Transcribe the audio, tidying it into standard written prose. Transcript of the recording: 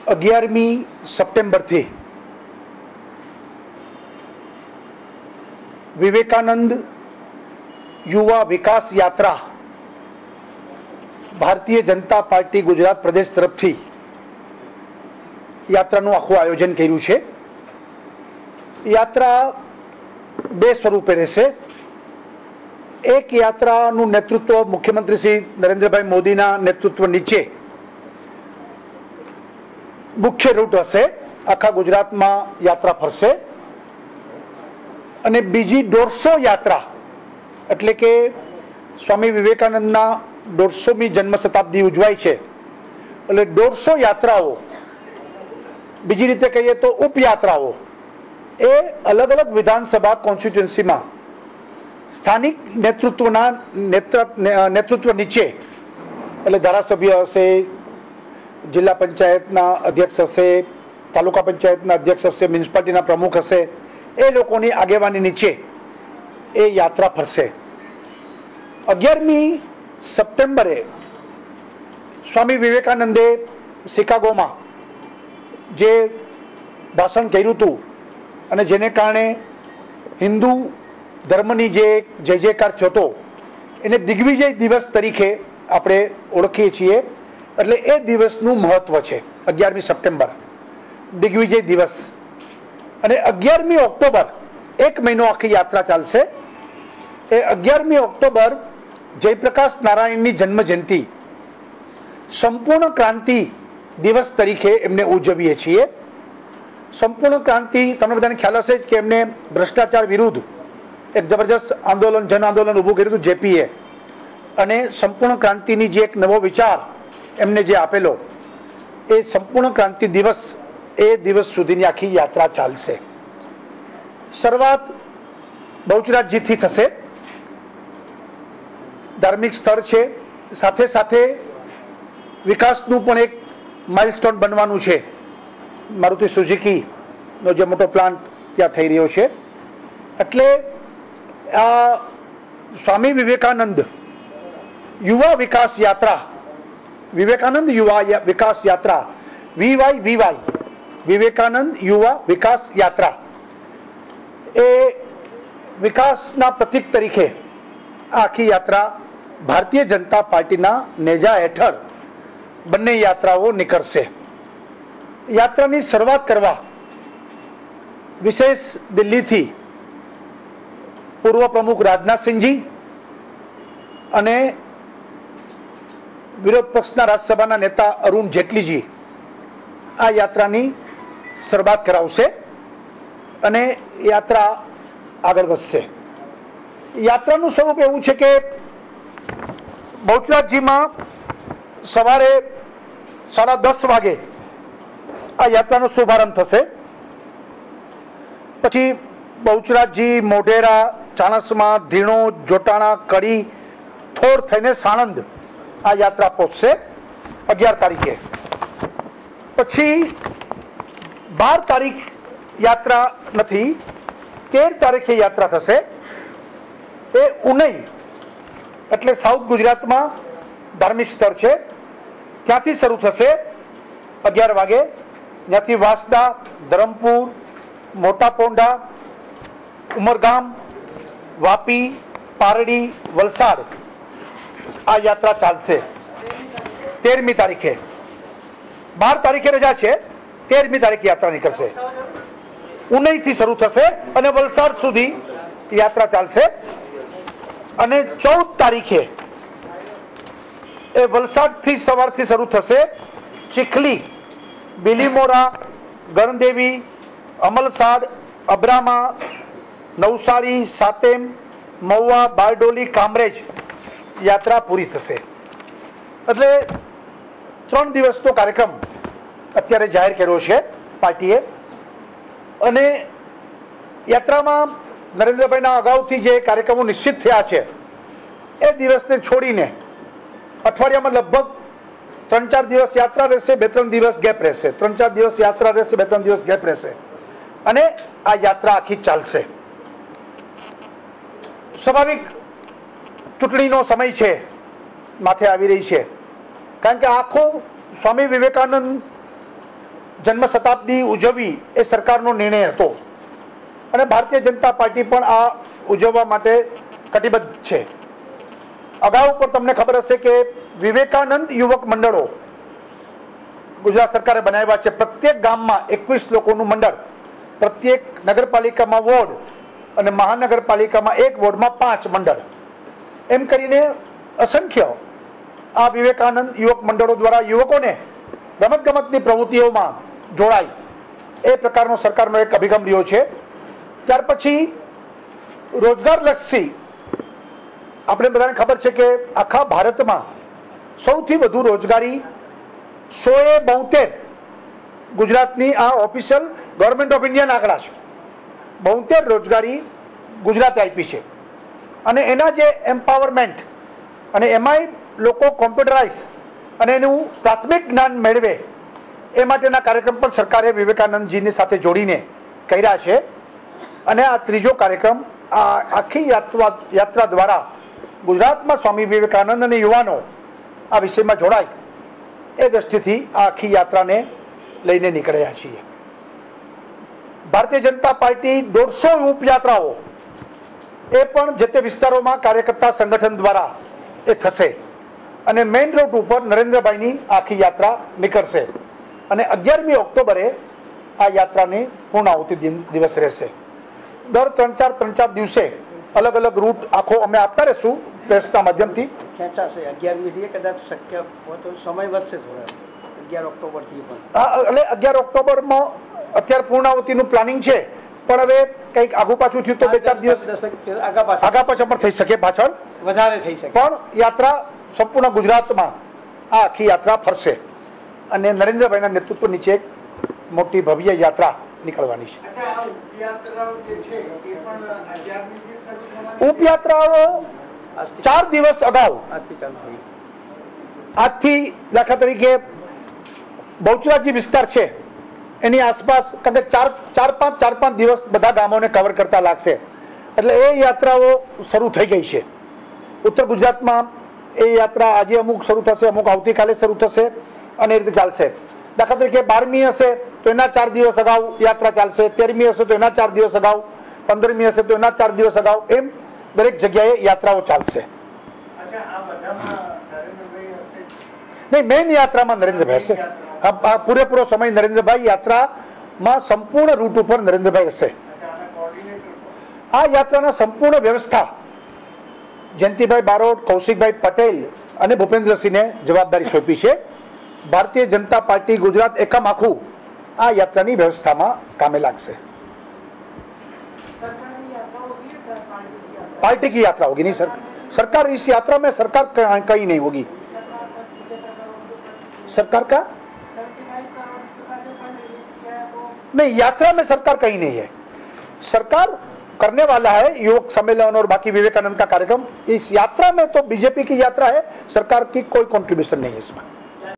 11મી સપ્ટેમ્બરથી વિવેકાનંદ યુવા વિકાસ યાત્રા ભારતીય જનતા પાર્ટી ગુજરાત પ્રદેશ તરફથી યાત્રાનું આખું આયોજન કર્યું છે। યાત્રા બે સ્વરૂપે રહેશે। એક યાત્રાનું નેતૃત્વ મુખ્યમંત્રી શ્રી નરેન્દ્રભાઈ મોદીના નેતૃત્વ નીચે મુખ્ય રૂટ હશે, આખા ગુજરાતમાં યાત્રા ફરશે। અને બીજી 150 યાત્રા એટલે કે સ્વામી વિવેકાનંદના 150મી જન્મ શતાબ્દી ઉજવાય છે એટલે 150 યાત્રાઓ, બીજી રીતે કહીએ તો ઉપયાત્રાઓ, એ અલગ અલગ વિધાનસભા કોન્સ્ટિટ્યુન્સીમાં સ્થાનિક નેતૃત્વના નેતૃત્વ નીચે એટલે ધારાસભ્ય હશે, જિલ્લા પંચાયતના અધ્યક્ષ હશે, તાલુકા પંચાયતના અધ્યક્ષ હશે, મ્યુનિસિપાલિટીના પ્રમુખ હશે, એ લોકોની આગેવાની નીચે એ યાત્રા ફરશે। 11મી સપ્ટેમ્બરે સ્વામી વિવેકાનંદે શિકાગોમાં જે ભાષણ કર્યું હતું અને જેને કારણે હિન્દુ ધર્મની જે જય જયકાર થયો હતો એને દિગ્વિજય દિવસ તરીકે આપણે ઓળખીએ છીએ। એટલે એ દિવસનું મહત્વ છે 11મી સપ્ટેમ્બર દિગ્વિજય દિવસ। અને 11મી ઓક્ટોબર એક મહિનો આખી યાત્રા ચાલશે। એ 11મી ઓક્ટોબર જયપ્રકાશ નારાયણની જન્મ જયંતિ સંપૂર્ણ ક્રાંતિ દિવસ તરીકે એમને ઉજવીએ છીએ। સંપૂર્ણ ક્રાંતિ તમને બધાને ખ્યાલ હશે કે એમને ભ્રષ્ટાચાર વિરુદ્ધ એક જબરજસ્ત આંદોલન, જન આંદોલન ઊભું કર્યું હતું જેપીએ, અને સંપૂર્ણ ક્રાંતિની જે એક નવો વિચાર એમને જે આપેલો, એ સંપૂર્ણ ક્રાંતિ દિવસ, એ દિવસ સુધીની આખી યાત્રા ચાલશે। શરૂઆત બહુચરાજીથી થશે, ધાર્મિક સ્થળ છે, સાથે સાથે વિકાસનું પણ એક માઇલસ્ટોન બનવાનું છે। મારુતિ સુઝુકીનો જે મોટો પ્લાન્ટ ત્યાં થઈ રહ્યો છે, એટલે આ સ્વામી વિવેકાનંદ યુવા વિકાસ યાત્રા, વિવેકાનંદ યુવા વિકાસ યાત્રા, VYVY, વિવેકાનંદ યુવા વિકાસ યાત્રા, એ વિકાસના પ્રતીક તરીકે આખી યાત્રા ભારતીય જનતા પાર્ટીના નેજા હેઠળ બંને યાત્રાઓ નીકળશે। યાત્રાની શરૂઆત કરવા વિશેષ દિલ્હીથી પૂર્વ પ્રમુખ રાજનાથસિંહજી અને વિરોધ પક્ષના રાજ્યસભાના નેતા અરુણ જેટલીજી આ યાત્રાની શરૂઆત કરાવશે અને યાત્રા આગળ વધશે। યાત્રાનું સ્વરૂપ એવું છે કે બહુચરાજીમાં સવારે 10:30 વાગે આ યાત્રાનો શુભારંભ થશે। પછી બહુચરાજી, મોઢેરા, ચાણસ્મા, ધીણો, જોટાણા, કડી, થોર થઈને સાણંદ આ યાત્રા પહોંચશે 11 તારીખે। પછી 12 તારીખ યાત્રા નથી, 13 તારીખે યાત્રા થશે। એ ઉનઈ એટલે સાઉથ ગુજરાતમાં ધાર્મિક સ્થળ છે, ત્યાંથી શરૂ થશે 11 વાગે। ત્યાંથી વાંસદા, ધરમપુર, મોટા પોંડા, ઉમરગામ, વાપી, પારડી, વલસાડ આ યાત્રા ચાલશે 13મી તારીખે। 12 તારીખે રજા છે, 13મી તારીખે યાત્રા નીકળશે। ઉનઈથી શરૂ થશે અને વલસાડ સુધી યાત્રા ચાલશે। અને 14 તારીખે એ વલસાડથી સવારથી શરૂ થશે, ચીખલી, બિલીમોરા, ગણદેવી, અમલસાડ, અબ્રામા, નવસારી, સાતેમ, મહુવા, બારડોલી, કામરેજ યાત્રા પૂરી થશે। એટલે 3 દિવસનો કાર્યક્રમ અત્યારે જાહેર કર્યો છે પાર્ટીએ। અને યાત્રામાં નરેન્દ્રભાઈના અગાઉથી જે કાર્યક્રમો નિશ્ચિત થયા છે એ દિવસને છોડીને અઠવાડિયામાં લગભગ 3-4 દિવસ યાત્રા રહેશે, 2-3 દિવસ ગેપ રહેશે, 3-4 દિવસ યાત્રા રહેશે, 2-3 દિવસ ગેપ રહેશે, અને આ યાત્રા આખી ચાલશે। સ્વાભાવિક ચૂંટણીનો સમય છે, માથે આવી રહી છે, કારણ કે આખો સ્વામી વિવેકાનંદ જન્મ શતાબ્દી ઉજવવી એ સરકારનો નિર્ણય હતો અને ભારતીય જનતા પાર્ટી પણ આ ઉજવવા માટે કટિબદ્ધ છે. અગાઉ પણ તમને ખબર હશે કે વિવેકાનંદ યુવક મંડળો ગુજરાત સરકારે બનાવ્યા છે. પ્રત્યેક ગામમાં 21 લોકોનું મંડળ, પ્રત્યેક નગરપાલિકામાં વોર્ડ અને મહાનગરપાલિકામાં 1 વોર્ડમાં 5 મંડળ, એમ કરીને અસંખ્ય આ વિવેકાનંદ યુવક મંડળો દ્વારા યુવકોને રમતગમતની પ્રવૃત્તિઓમાં જોડાય એ પ્રકારનો સરકારનો એક અભિગમ રહ્યો છે. ત્યાર પછી રોજગારલક્ષી આપણે બધાને ખબર છે કે આખા ભારતમાં સૌથી વધુ રોજગારી 172 ગુજરાતની આ ઓફિશિયલ ગવર્મેન્ટ ઓફ ઇન્ડિયાના આંકડા છે. 72 રોજગારી ગુજરાતે આપી છે અને એના જે એમ્પાવરમેન્ટ અને એમાંય લોકો કોમ્પ્યુટરાઇઝ અને એનું પ્રાથમિક જ્ઞાન મેળવે એ માટેના કાર્યક્રમ પણ સરકારે વિવેકાનંદજીની સાથે જોડીને કર્યા છે. અને આ ત્રીજો કાર્યક્રમ આ આખી યાત્રા દ્વારા ગુજરાતમાં સ્વામી વિવેકાનંદ અને યુવાનો આ વિષયમાં જોડાય એ દ્રષ્ટિથી આ આખી યાત્રાને લઈને નીકળ્યા છીએ. ભારતીય જનતા પાર્ટી 150 ઉપયાત્રાઓ એ પણ જે તે વિસ્તારોમાં કાર્યકર્તા સંગઠન દ્વારા એ થશે અને મેઇન રૂટ ઉપર નરેન્દ્રભાઈની આખી યાત્રા નીકળશે અને 11મી ઓક્ટોબરે આ યાત્રાની પૂર્ણાહુતિ દિવસ રહેશે. દર 3-4 દિવસે અલગ અલગ રૂટ આખો અમે આપતા રહીશું પ્રેસના માધ્યમથી. ખેંચાશે 11મીથી કદાચ શક્ય હોય તો સમય વધશે થોડા 11 ઓક્ટોબરથી પણ. હા, એટલે 11 ઓક્ટોબરમાં અત્યારે પૂર્ણાહુતિનું પ્લાનિંગ છે પણ હવે કંઈક આગુ પાછું થયું તો 2-4 દિવસ આગા પાછળ પણ થઈ શકે, પાછળ વધારે થઈ શકે. પણ યાત્રા સંપૂર્ણ ગુજરાતમાં આ આખી યાત્રા ફરશે અને નરેન્દ્રભાઈના નેતૃત્વ નીચે એક મોટી ભવ્ય યાત્રા નીકળવાની છે. ઉપયાત્રાઓ 4 દિવસ અગાઉ આજથી દાખલા તરીકે બહુચરાજી વિસ્તાર છે એની આસપાસ કદાચ 4-5 દિવસ બધા ગામોને કવર કરતા લાગશે. એટલે એ યાત્રાઓ શરૂ થઈ ગઈ છે. ઉત્તર ગુજરાતમાં એ યાત્રા આજે અમુક શરૂ થશે, અમુક આવતીકાલે શરૂ થશે અને એ રીતે ચાલશે. દાખલા તરીકે 12મી હશે તો એના 4 દિવસ અગાઉ યાત્રા ચાલશે, 13મી હશે તો એના 4 દિવસ અગાઉ, 15મી હશે તો એના 4 દિવસ અગાઉ, એમ દરેક જગ્યાએ યાત્રાઓ ચાલશે. નહીં, મેઇન યાત્રામાં નરેન્દ્રભાઈ હશે. પૂરેપૂરો સમય નરેન્દ્રભાઈ યાત્રામાં સંપૂર્ણ રૂટ ઉપર નરેન્દ્રભાઈ હશે. આ યાત્રાના સંપૂર્ણ વ્યવસ્થા જયંતિભાઈ બારોટ, કૌશિકભાઈ પટેલ અને ભૂપેન્દ્રસિંહને જવાબદારી સોંપી છે. ભારતીય જનતા પાર્ટી ગુજરાત એકમ આખું આ યાત્રાની વ્યवस्थाમાં કામે લાગશે. पार्टी की यात्रा होगी, नहीं सरकार इस यात्रा में सरकार कहीं नहीं होगी. सरकार का नहीं, यात्रा में सरकार कहीं नहीं है. सरकार करने वाला है युवक सम्मेलन और बाकी विवेकानंद का कार्यक्रम. इस यात्रा में तो बीजेपी की यात्रा है, सरकार की कोई कंट्रीब्यूशन नहीं है इसमें.